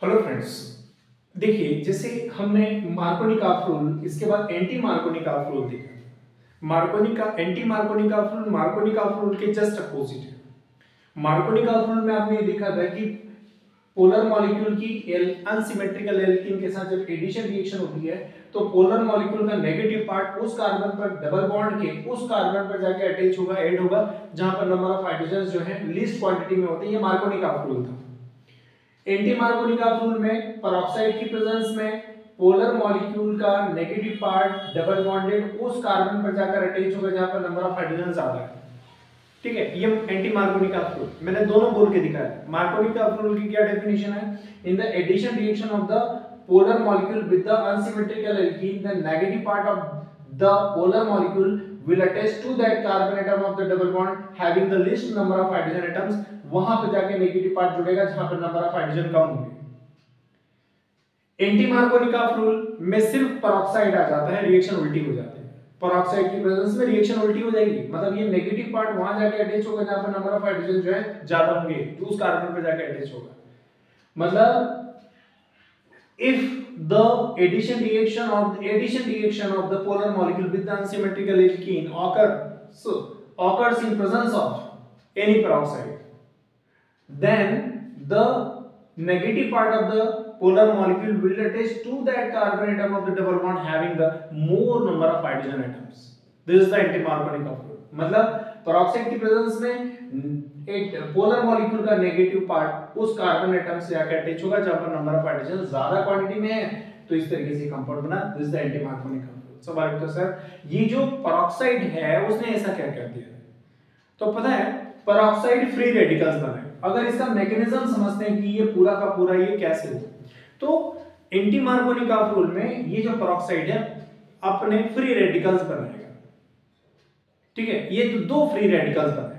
Hello friends, देखिए जैसे हमने मार्कोनिकॉफ रूल, इसके बाद एंटी मार्कोनिकॉफ रूल देखा। मार्कोनिकॉफ रूल के जस्ट अपोजिट है। मार्कोनिकॉफ रूल में आपने देखा था कि पोलर मॉलिक्यूल की अनसिमेट्रिकल एल्कीन के साथ जब एडिशन रिएक्शन होती है तो पोलर मॉलिक्यूल का नेगेटिव पार्ट उस कार्बन पर डबल बॉन्ड के उस कार्बन पर जाके अटैच होगा, ऐड होगा, जहां पर नंबर ऑफ हाइड्रोजन्स जो है लीस्ट क्वांटिटी में होते हैं। ये मार्कोनिकॉफ रूल था। एंटी मार्कोनिकॉफ रूल में पेरोक्साइड की प्रेजेंस में पोलर मॉलिक्यूल का नेगेटिव पार्ट डबल बॉन्डेड उस कार्बन पर जाकर अटैच होगा जहां पर नंबर ऑफ हाइड्रोजन ज्यादा है। ठीक है, ये एंटी मार्कोनिकॉफ रूल मैंने दोनों बोल के दिखाया। मार्कोनिकॉफ रूल की क्या डेफिनेशन है? In the addition reaction of the polar molecule with the unsymmetrical alkene, the negative part of the polar molecule will attach to that carbon atom of the double bond having the least number of hydrogen atoms। वहां पे जाके negative part जुड़ेगा जहां पर number of hydrogen कम होंगे। Anti Markovnikov rule में सिर्फ peroxide आ जाता है, रिएक्शन उल्टी हो जाती है। पेरोक्साइड की प्रेजेंस में रिएक्शन उल्टी हो जाएगी, मतलब ये नेगेटिव पार्ट वहां जाके अटैच होगा जहां पर नंबर ऑफ हाइड्रोजन जो है ज्यादा होंगे, जो उस कार्बन पे जाके अटैच होगा। मतलब if the addition reaction of the polar molecule with the unsymmetrical alkene occurs in presence of any peroxide, then the negative part of the polar molecule will attach to that carbon atom of the double bond having the more number of hydrogen atoms। this is the anti-Markovnikov rule। मतलब peroxide की presence में एक polar molecule का negative part उस carbon atom से आकर attach होगा जहां पर नंबर ऑफ हाइड्रोजन ज्यादा क्वांटिटी में है, तो इस तरीके से कंपाउंड बना। This is the anti Markovnikov rule. स्वाभाविक तो सर ये जो पेरोक्साइड है उसने ऐसा क्या कर दिया? तो पता है पेरोक्साइड फ्री रेडिकल्स बनाए। अगर इसका मैकेनिज्म समझते हैं कि ये पूरा का पूरा ये कैसे हो, तो एंटी मार्कोनिकॉफ रूल में ये जो पेरोक्साइड है अपने फ्री रेडिकल्स बनाएगा। ठीक है, ये तो दो फ्री रेडिकल्स बनाएगा।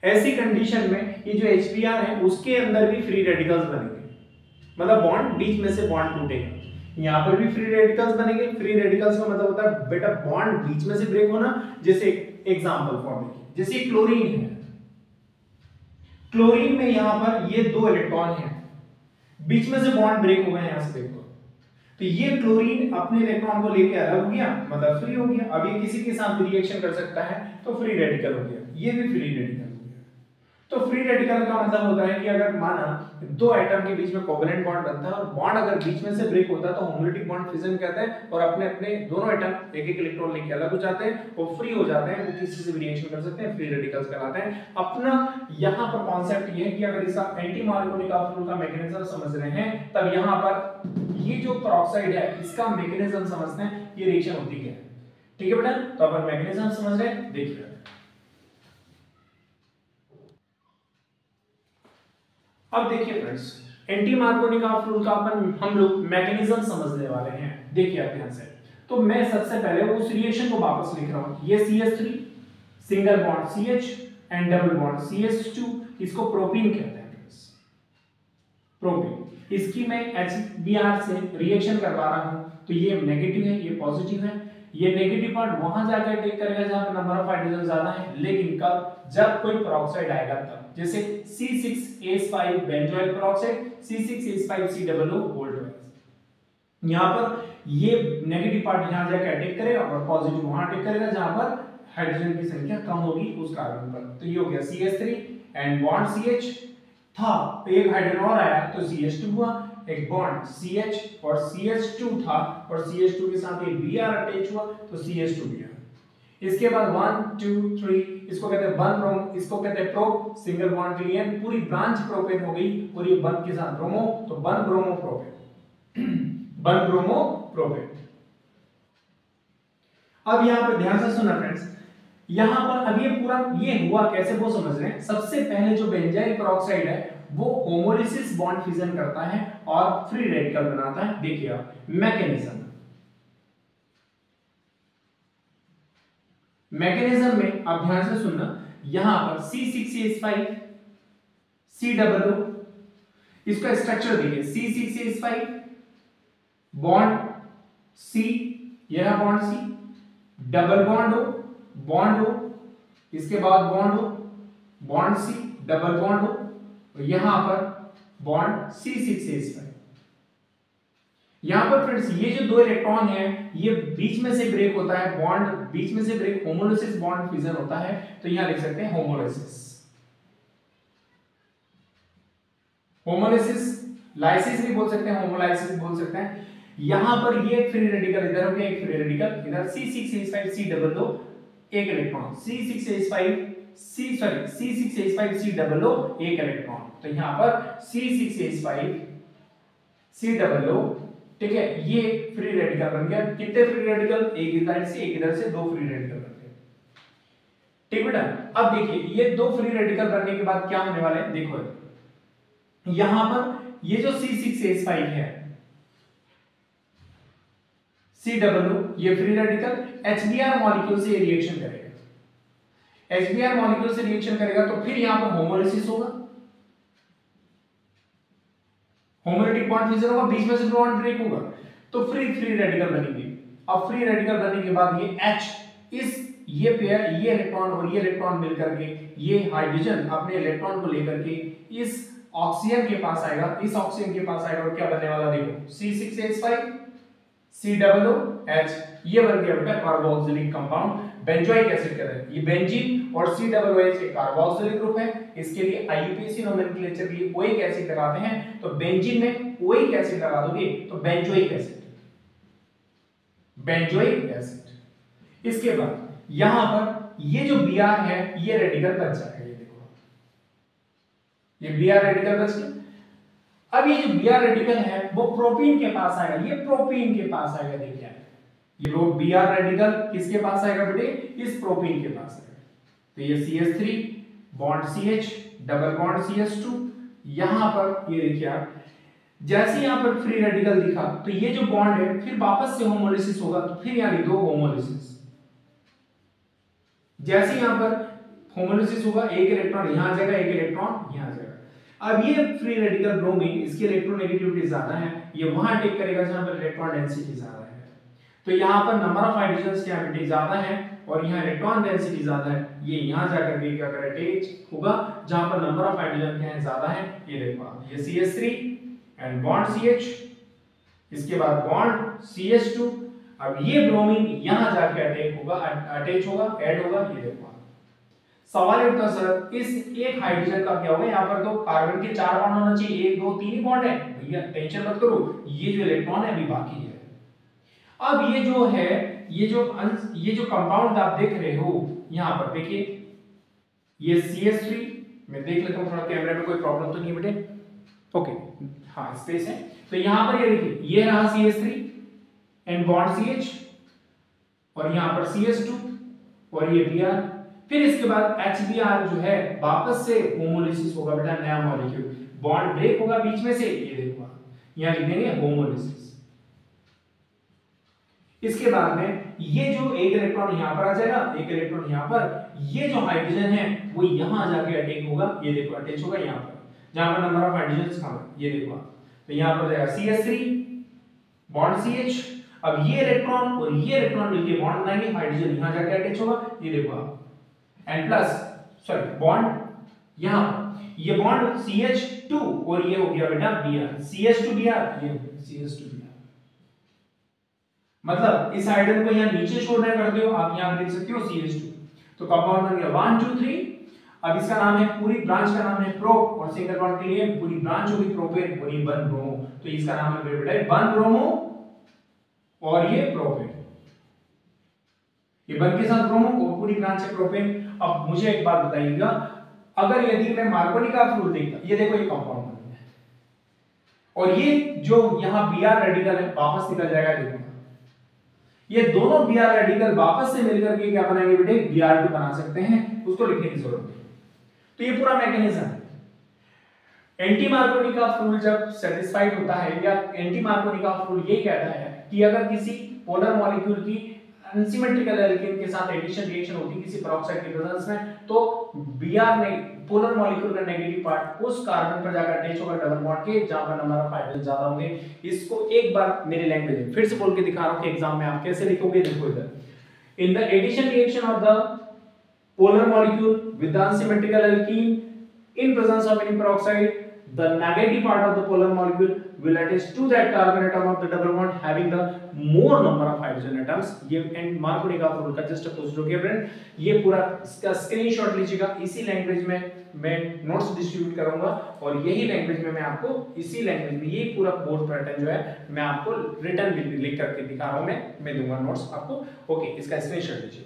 ऐसी कंडीशन में ये जो HBr है उसके अंदर भी फ्री रेडिकल्स बनेंगे, मतलब बॉन्ड बीच में से बॉन्ड टूटेगा। यहां पर भी फ्री रेडिकल्स बनेंगे। फ्री रेडिकल्स का मतलब होता है बेटा बॉन्ड बीच में से ब्रेक होना। जैसे एग्जांपल फॉर देखिए, जैसे क्लोरीन है, क्लोरीन में यहां पर ये दो इलेक्ट्रॉन है, बीच में से बॉन्ड ब्रेक हो गए, यहां से देखो तो ये क्लोरीन अपने इलेक्ट्रॉन को लेके अलग हो गया, मतलब फ्री हो गया। अब ये किसी के साथ भी रिएक्शन कर सकता है तो फ्री रेडिकल हो गया, ये भी फ्री रेडिकल हो गया। तो फ्री रेडिकल का मतलब होता है कि अगर माना दो एटम के बीच में कोवेलेंट बॉन्ड बनता है और बॉन्ड अगर बीच में से ब्रेक होता है तो होमोलिटिक बॉन्ड फिजन कहते हैं, और अपने अपने दोनों एटम एक एक इलेक्ट्रॉन लेके अलग हो जाते हैं और फ्री हो जाते हैं, वो किसी से भी रिएक्शन कर सकते हैं, फ्री रेडिकल्स कहलाते हैं। अपना यहाँ पर कॉन्सेप्ट ये है कि अगर इसका एंटी मार्कोनिकॉफ रूल का मैकेनिज्म समझ रहे हैं तब यहाँ पर ये जो पेरोक्साइड है इसका मैकेनिज्म समझते हैं, ये रिएक्शन होती है। ठीक है बेटा, तो अपन मैकेनिज्म समझ रहे हैं, देखिए अब देखिए फ्रेंड्स, एंटी मार्कोनिकॉफ रूल का हम लोग मैकेनिज्म समझने वाले हैं। देखिए आप ध्यान से, तो मैं सबसे पहले उस रिएक्शन को वापस लिख रहा हूं। ये CH3 single bond CH and double bond CH2, इसको प्रोपीन कहते हैं फ्रेंड्स, प्रोपीन। इसकी मैं HBr से रिएक्शन करवा रहा हूं, तो ये नेगेटिव है, ये पॉजिटिव है। ये नेगेटिव पार्ट वहां जाकर टेक करेगा जहां पर नंबर ऑफ हाइड्रोजन ज्यादा है, लेकिन कब? जब कोई पेरोक्साइड आएगा तब। जैसे C6H5 benzoyl peroxide, C6H5COO volt. यहां पर ये नेगेटिव पार्ट यहां जाकर अटैक करेगा और पॉजिटिव वहां अटैक करेगा जहां पर हाइड्रोजन की संख्या कम होगी उस कार्बन पर। तो ये हो गया CH3 एंड बॉन्ड CH था, एक हाइड्रोजन और आया तो CH2 हुआ, एक बॉन्ड CH और CH2 था और CH2 के साथ एक Br अटैच हुआ तो CH2 गया। इसके बाद 1 2 3, इसको कहते हैं बन ब्रोम, इसको कहते हैं प्रोप, सिंगल बॉन्ड के लिए पूरी ब्रांच प्रोपेन हो गई और ये बन के साथ ब्रोमो, तो बन ब्रोमो प्रोपेन बन ब्रोमो प्रोपेन। अब यहां पर ध्यान से सुनना फ्रेंड्स, यहां पर अब ये पूरा ये हुआ कैसे वो समझ रहे हैं। सबसे पहले जो बेंजाइल पेरोक्साइड है वो होमोलिसिस बॉन्ड फिजन करता है और फ्री रेडिकल बनाता है। देखिए आप मैकेनिज्म में आप ध्यान से सुनना, यहां पर C6H5 COO, इसका स्ट्रक्चर देखिए, C6H5 बॉन्ड C, यह बॉन्ड C, डबल बॉन्ड हो, इसके बाद बॉन्ड C, डबल बॉन्ड हो, यहां पर बॉन्ड C6H5। यहां पर फ्रेंड्स ये जो दो इलेक्ट्रॉन है ये बीच में से ब्रेक होता है, बॉन्ड बीच में से ब्रेक, होमोलिसिस बॉन्ड फिजन होता है, तो यहां लिख सकते हैं होमोलिसिस। होमोलिसिस, लाइसिस भी बोल सकते हैं, होमोलाइसिस बोल सकते हैं। यहां पर ये फ्री रेडिकल इधर हो गया, एक फ्री रेडिकल इधर C6H5 C डबल O एक electron, C6H5 C double O एक इलेक्ट्रॉन, तो यहां पर C6H5 C डबल O, ठीक है, ये फ्री रेडिकल बन गया। कितने फ्री रेडिकल, एक इधर से एक इधर से, दो फ्री रेडिकल बन गए। ठीक बेटा, अब देखिए ये दो फ्री रेडिकल बनने के बाद क्या होने वाला है, देखो यहां पर ये जो C6H5 है C डबल O ये फ्री रेडिकल HBr मॉलिक्यूल से रिएक्शन करेगा, HBr मॉलिक्यूल से रिएक्शन करेगा तो फिर यहां पर होमोलिसिस होगा, होमोलिटिक बॉन्ड फिजन होगा, बीच में से बॉन्ड ब्रेक होगा, तो फ्री रेडिकल बनेंगे। अब फ्री रेडिकल बनने के बाद ये H इस ये पेयर, ये इलेक्ट्रॉन और ये इलेक्ट्रॉन मिलकर के, ये हाइड्रोजन अपने इलेक्ट्रॉन को लेकर के इस ऑक्सीजन के पास आएगा, इस ऑक्सीजन के पास आएगा और क्या बनने वाला देखो, C6H5 C double O H, ये बन गया बेटा कार्बोक्सिलिक कंपाउंड, बेंजोइक एसिड कहते हैं। ये बेंजीन और C डबल O H एक कार्बोक्सिलिक ग्रुप है, इसके लिए IUPAC नोमेनक्लेचर के लिए ओइक एसिड लगाते हैं, तो बेंजीन में ओइक एसिड लगा दोगे तो बेंजोइक एसिड, बेंजोइक एसिड। इसके बाद यहां पर ये जो Br है ये रेडिकल बच जाएगा, ये देखो ये Br रेडिकल बच गया। अब ये जो Br रेडिकल है वो प्रोपीन के पास आएगा, ये प्रोपीन के पास आएगा, देखिए ये Br रेडिकल किसके पास आएगा बेटे, इस प्रोपीन के पास आएगा, तो ये CH3 bond CH double bond CH2, यहां पर ये देखिए आप जैसे यहां पर फ्री रेडिकल दिखा तो ये जो बॉन्ड है फिर वापस से होमोलिसिस होगा, तो फिर यहां लिख दो होमोलिसिस। जैसे यहां पर होमोलिसिस होगा एक इलेक्ट्रॉन यहां आ जाएगा, एक इलेक्ट्रॉन यहां आ जाएगा। अब ये फ्री रेडिकल ब्रोमीन, इसकी इलेक्ट्रोनेगेटिविटी ज्यादा है, ये वहां अटैक करेगा जहां पर इलेक्ट्रॉन डेंसिटी ज्यादा है, तो यहां पर नंबर ऑफ हाइड्रोजन्स की एबिलिटी ज्यादा है और यहां इलेक्ट्रॉन डेंसिटी ज्यादा है, ये यहां जाकर के क्या करेगा, अटैच होगा जहां पर नंबर ऑफ हाइड्रोजन क्या है, ज्यादा है। ये देखो आप, ये CH3 एंड बॉन्ड CH, इसके बाद बॉन्ड CH2, अब ये ब्रोमीन यहां जाके अटैक होगा, अटैच होगा, ऐड होगा, ये देखो। सवाल ये उठता सर इस एक हाइड्रोजन का क्या होगा, यहाँ पर तो कार्बन के 4 बॉन्ड होना चाहिए, 1 2 3 ही बॉन्ड है, भैया टेंशन मत करो, ये जो इलेक्ट्रॉन है अभी बाकी है। अब ये जो है ये जो कंपाउंड आप देख रहे हो यहाँ पर देखिए, ये CH3 मैं देख लेता हूँ थोड़ा कैमरे में कोई प्रॉब्लम तो नहीं बेटे, ओके हाँ स्पेस है, तो यहाँ पर ये देखिए ये रहा CH3 एंड बॉन्ड CH और यहाँ पर CH2 और ये Br, फिर इसके बाद HBr जो है वापस से होमोलिसिस होगा बेटा, नया मॉलिक्यूल, बॉन्ड ब्रेक होगा बीच में से, ये देखो यहां लिख देंगे होमोलिसिस। इसके बाद में ये जो एक इलेक्ट्रॉन यहां पर आ जाएगा, एक इलेक्ट्रॉन यहां पर, ये जो हाइड्रोजन है वो यहां जाके अटैक होगा, ये देखो अटैच होगा यहां पर, जहां पर नंबर ऑफ हाइड्रोजन्स कम है, ये देखो तो यहां पर जाएगा CH3 बॉन्ड CH, अब ये इलेक्ट्रॉन और ये इलेक्ट्रॉन मिलकर बॉन्ड बनाएंगे, हाइड्रोजन यहां जाके अटैच होगा, ये देखो आप एंड प्लस सॉरी बॉन्ड यहां ये बॉन्ड CH2 और ये हो गया बेटा Br, CH2Br, ये CH2Br, मतलब इस हाइड्रोजन को यहां नीचे छोड़ना करते हो आप, यहां लिख सकते हो CH2, तो कंपाउंड बन गया 1 2 3। अब इसका नाम है, पूरी ब्रांच का नाम है प्रोप, और सिंगल बॉन्ड के लिए पूरी ब्रांच होगी प्रोपेन और ये 1 ब्रोमो, तो इसका नाम है बेटा 1 ब्रोमो और ये प्रोपेन, ये 1 के साथ ब्रोमो और पूरी ब्रांच है प्रोपेन। अब मुझे एक बात बताइएगा, अगर यदि मैं मार्कोनी का फ्लूइड देखता, ये देखो ये कंपाउंड बन गया और ये जो यहां Br रेडिकल है वापस निकल जाएगा, देखो ये दोनों Br रेडिकल वापस से मिलकर के क्या बनाएंगे बेटे, Br2 बना सकते हैं, उसको लिखने की जरूरत नहीं। तो ये पूरा मैकेनिज्म है। एंटी मार्कोनी का फ्लूइड जब सेटिस्फाइड होता है, या एंटी मार्कोनी का फ्लूइड ये कहता है कि अगर किसी पोलर मॉलिक्यूल की अनसिमेट्रिकल एल्केन के साथ एडिशन रिएक्शन होती किसी पेरोक्साइड के प्रेजेंस में, तो Br ने पोलर मॉलिक्यूल का नेगेटिव पार्ट उस कार्बन पर जाकर अटैच होगा डबल बॉन्ड के, जहां पर नंबर ऑफ हाइड्रोजन ज्यादा होंगे। इसको एक बार मेरी लैंग्वेज में फिर से बोल के दिखा रहा हूं कि एग्जाम में आप कैसे लिखोगे, देखो इधर, in the addition reaction of the polar molecule with the unsymmetrical alkene in presence of any peroxide, the negative part of the polar molecule will attach to that carbon atom of the double bond having the more number of hydrogen atoms। ये and Markovnikov rule का just opposite हो गया friend. ये पूरा इसका screenshot लीजिएगा, इसी language में मैं नोट्स डिस्ट्रीब्यूट करूंगा और यही लैंग्वेज में मैं आपको इसी लैंग्वेज में ये पूरा कोर्स पैटर्न जो है मैं आपको रिटर्न लिख करके दिखा रहा हूं, मैं दूंगा नोट्स आपको। ओके, इसका स्क्रीनशॉट लीजिए।